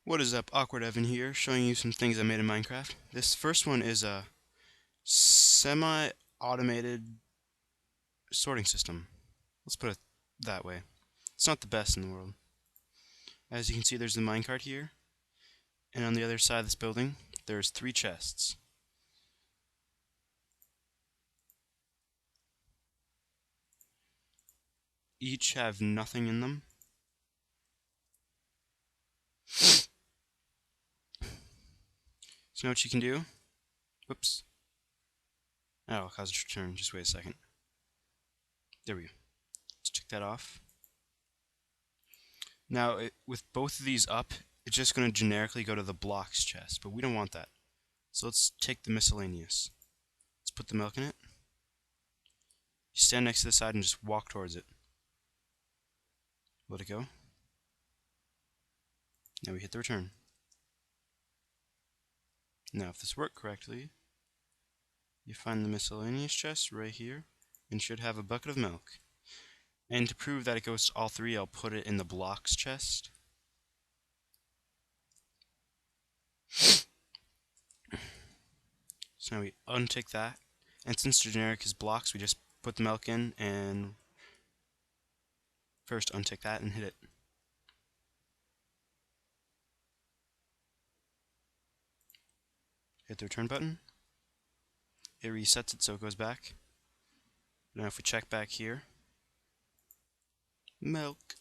What is up, Awkward Evan here, showing you some things I made in Minecraft. This first one is a semi-automated sorting system. Let's put it that way. It's not the best in the world. As you can see, there's the minecart here, and on the other side of this building, there's 3 chests. Each have nothing in them. So now what you can do, whoops, oh, I'll cause it to return, just wait a second. There we go. Let's check that off. Now, with both of these up, it's just going to generically go to the blocks chest, but we don't want that. So let's take the miscellaneous. Let's put the milk in it. You stand next to the side and just walk towards it. Let it go. Now we hit the return. Now if this worked correctly, you find the miscellaneous chest right here and should have a bucket of milk. And to prove that it goes to all 3, I'll put it in the blocks chest. So now we untick that, and since the generic is blocks, we just put the milk in and first untick that and hit it. Hit the return button. It resets it so it goes back. Now if we check back here, milk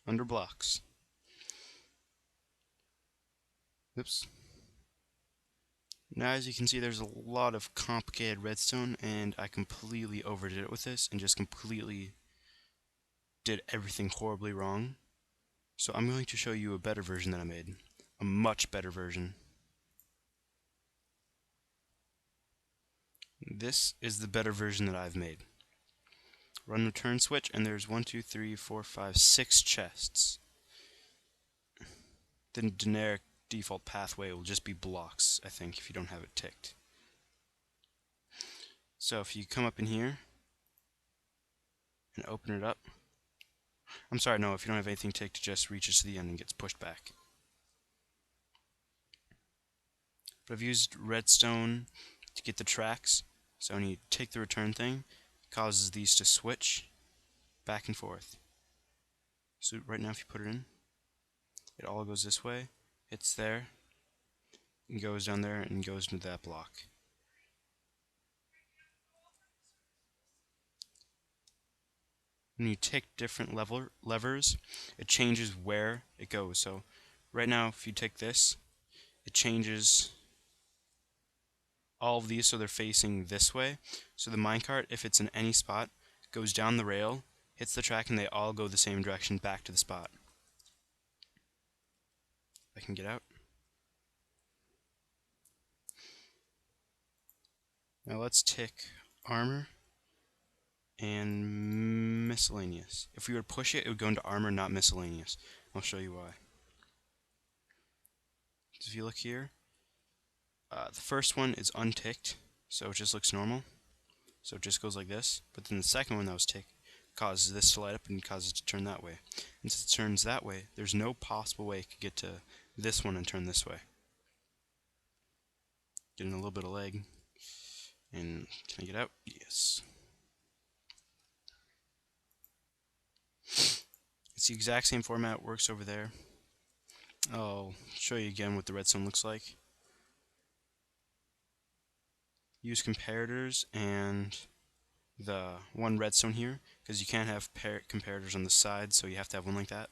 under blocks. Oops. Now as you can see, there's a lot of complicated redstone, and I completely overdid it with this and just completely did everything horribly wrong. So I'm going to show you a better version that I made. A much better version. This is the better version that I've made. Run return switch, and there's 1, 2, 3, 4, 5, 6 chests. The generic default pathway will just be blocks, I think, if you don't have it ticked. So if you come up in here and open it up, I'm sorry, no, if you don't have anything ticked, it just reaches to the end and gets pushed back. But I've used redstone to get the tracks, so when you take the return thing, it causes these to switch back and forth. So right now if you put it in, it all goes this way, hits there, and goes down there and goes into that block. When you take different levers, it changes where it goes. So right now if you take this, it changes all of these so they're facing this way. So the minecart, if it's in any spot, goes down the rail, hits the track, and they all go the same direction back to the spot. I can get out. Now let's tick armor and miscellaneous. If we were to push it, it would go into armor, not miscellaneous. I'll show you why. So if you look here, the first one is unticked, so it just looks normal. So it just goes like this. But then the second one that was ticked causes this to light up and causes it to turn that way. And since it turns that way, there's no possible way it could get to this one and turn this way. Getting a little bit of lag. And can I get out? Yes. It's the exact same format, it works over there. I'll show you again what the redstone looks like. Use comparators and the one redstone here, because you can't have comparators on the side, so you have to have one like that.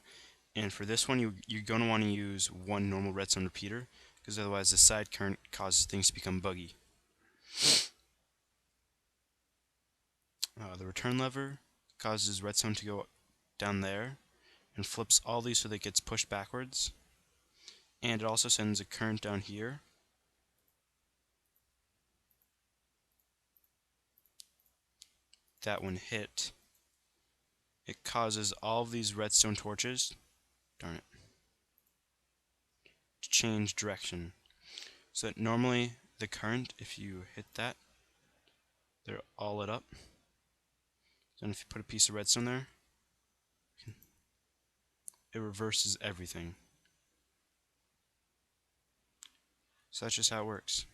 And for this one, you're going to want to use one normal redstone repeater, because otherwise the side current causes things to become buggy. The return lever causes redstone to go down there and flips all these so that it gets pushed backwards. And it also sends a current down here. That when hit, it causes all of these redstone torches, darn it, to change direction. So that normally the current, if you hit that, they're all lit up. Then if you put a piece of redstone there, it reverses everything. So that's just how it works.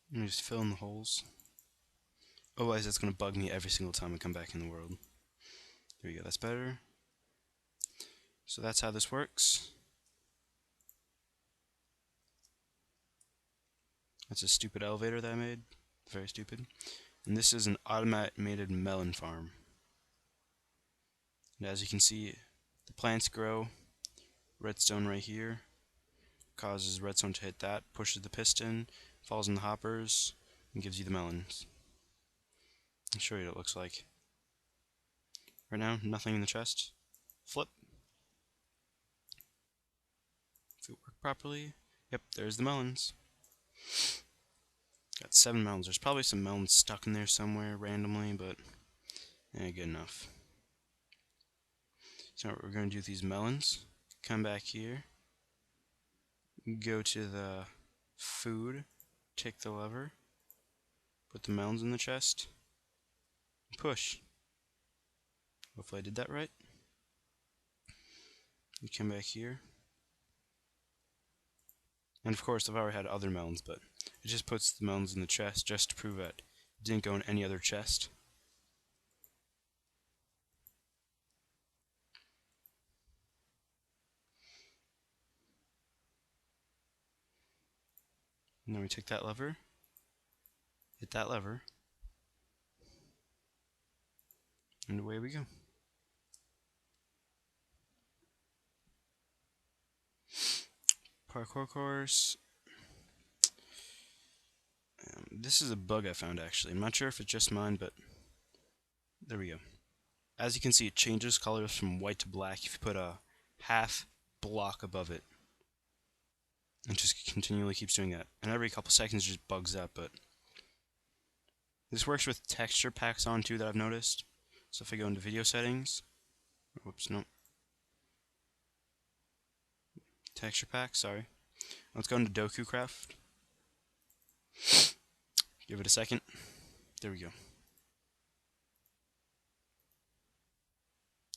Let me just fill in the holes. Otherwise, that's going to bug me every single time I come back in the world. There we go, that's better. So that's how this works. That's a stupid elevator that I made. Very stupid. And this is an automated melon farm. And as you can see, the plants grow. Redstone right here causes redstone to hit that, pushes the piston, falls in the hoppers, and gives you the melons. I'll show you what it looks like. Right now, nothing in the chest. Flip. If it worked properly, yep, there's the melons. Got 7 melons. There's probably some melons stuck in there somewhere randomly, but good enough. So what we're going to do with these melons, come back here, go to the food, take the lever, put the melons in the chest, push. Hopefully I did that right. You come back here. And of course I've already had other melons, but it just puts the melons in the chest just to prove that it didn't go in any other chest. And then we take that lever, hit that lever, and away we go. Parkour course. This is a bug I found actually. I'm not sure if it's just mine, but there we go. As you can see, it changes colors from white to black if you put a half block above it. It just continually keeps doing that. And every couple seconds it just bugs up, but this works with texture packs on too that I've noticed. So if I go into video settings, whoops, no. Texture pack, sorry. Let's go into Doku Craft. Give it a second. There we go.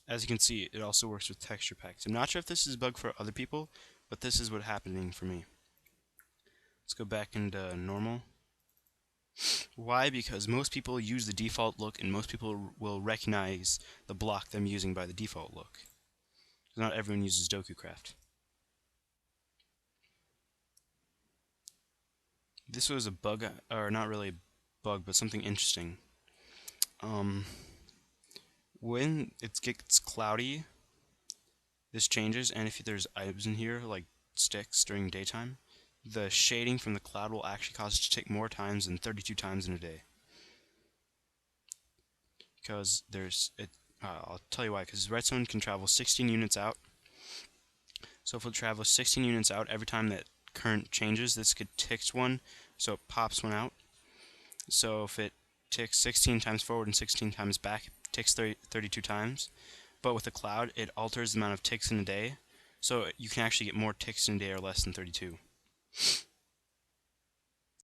As you can see, it also works with texture packs. I'm not sure if this is a bug for other people, but this is what's happening for me. Let's go back into normal. Why? Because most people use the default look, and most people will recognize the block them using by the default look. Not everyone uses Doku Craft. This was a bug, or not really a bug, but something interesting. When it gets cloudy, this changes, and if there's items in here, like sticks during daytime, the shading from the cloud will actually cause it to tick more times than 32 times in a day. Because I'll tell you why, because redstone can travel 16 units out. So if it travels 16 units out, every time that current changes, this could tick one, so it pops one out. So if it ticks 16 times forward and 16 times back, it ticks 32 times. But with the cloud, it alters the amount of ticks in a day, so you can actually get more ticks in a day or less than 32.